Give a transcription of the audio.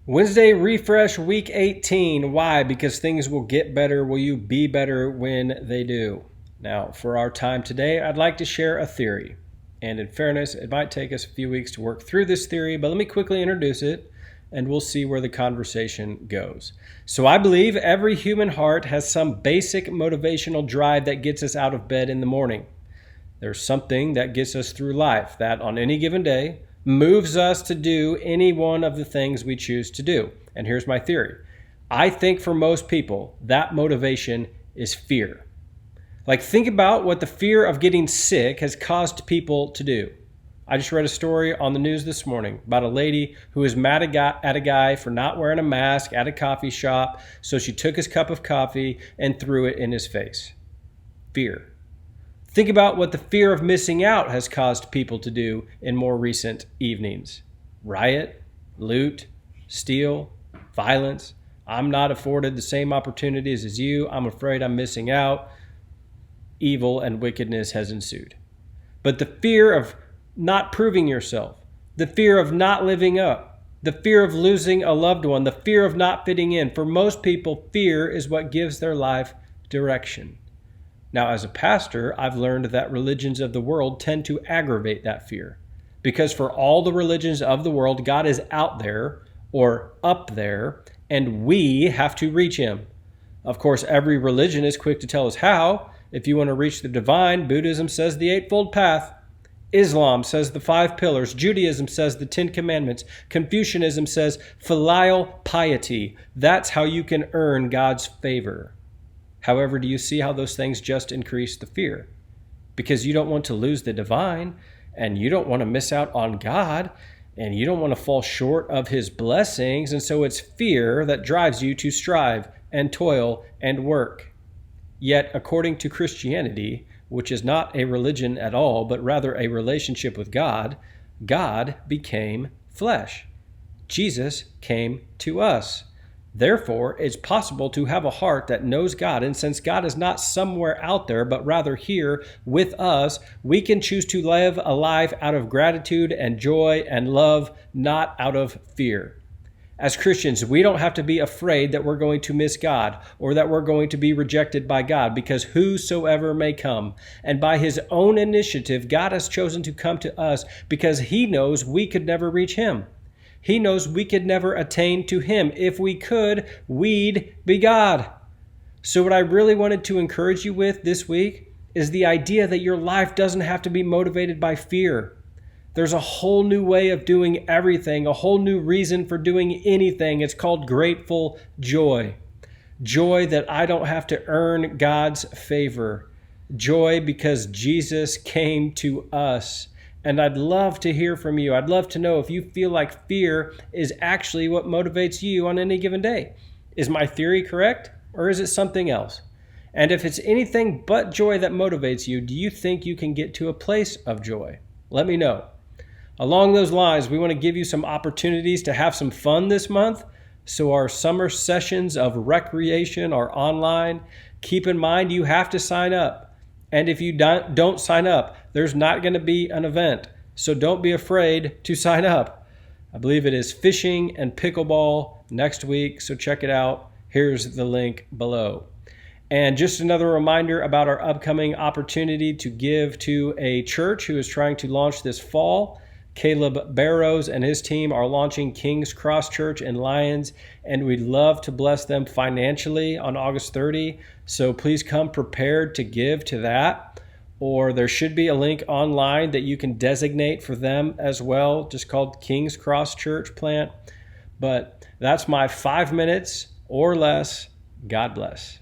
Wednesday refresh week 18. Why? Because things will get better. Will you be better when they do? Now, for our time today, I'd like to share a theory. And in fairness, it might take us a few weeks to work through this theory, but let me quickly introduce it and we'll see where the conversation goes. So I believe every human heart has some basic motivational drive that gets us out of bed in the morning. There's something that gets us through life that on any given day moves us to do any one of the things we choose to do. And here's my theory. I think for most people, that motivation is fear. Like, think about what the fear of getting sick has caused people to do. I just read a story on the news this morning about a lady who was mad at a guy for not wearing a mask at a coffee shop, so she took his cup of coffee and threw it in his face. Fear. Think about what the fear of missing out has caused people to do in more recent evenings. Riot, loot, steal, violence. I'm not afforded the same opportunities as you. I'm afraid I'm missing out. Evil and wickedness has ensued. But the fear of not proving yourself, the fear of not living up, the fear of losing a loved one, the fear of not fitting in, for most people, fear is what gives their life direction. Now, as a pastor, I've learned that religions of the world tend to aggravate that fear. Because for all the religions of the world, God is out there or up there, and we have to reach him. Of course, every religion is quick to tell us how. If you want to reach the divine, Buddhism says the Eightfold Path. Islam says the 5 pillars. Judaism says the 10 commandments. Confucianism says filial piety. That's how you can earn God's favor. However, do you see how those things just increase the fear? Because you don't want to lose the divine, and you don't want to miss out on God, and you don't want to fall short of his blessings, and so it's fear that drives you to strive and toil and work. Yet, according to Christianity, which is not a religion at all, but rather a relationship with God, God became flesh. Jesus came to us. Therefore, it's possible to have a heart that knows God, and since God is not somewhere out there, but rather here with us, we can choose to live a life out of gratitude and joy and love, not out of fear. As Christians, we don't have to be afraid that we're going to miss God or that we're going to be rejected by God, because whosoever may come. And by his own initiative, God has chosen to come to us because he knows we could never reach him. He knows we could never attain to him. If we could, we'd be God. So what I really wanted to encourage you with this week is the idea that your life doesn't have to be motivated by fear. There's a whole new way of doing everything, a whole new reason for doing anything. It's called grateful joy. Joy that I don't have to earn God's favor. Joy because Jesus came to us. And I'd love to hear from you. I'd love to know if you feel like fear is actually what motivates you on any given day. Is my theory correct, or is it something else? And if it's anything but joy that motivates you, do you think you can get to a place of joy? Let me know. Along those lines, we want to give you some opportunities to have some fun this month. So our summer sessions of recreation are online. Keep in mind, you have to sign up. And if you don't sign up, there's not going to be an event. So don't be afraid to sign up. I believe it is fishing and pickleball next week, so check it out. Here's the link below. And just another reminder about our upcoming opportunity to give to a church who is trying to launch this fall. Caleb Barrows and his team are launching King's Cross Church in Lyons, and we'd love to bless them financially on August 30. So please come prepared to give to that. Or there should be a link online that you can designate for them as well, just called King's Cross Church Plant. But that's my 5 minutes or less. God bless.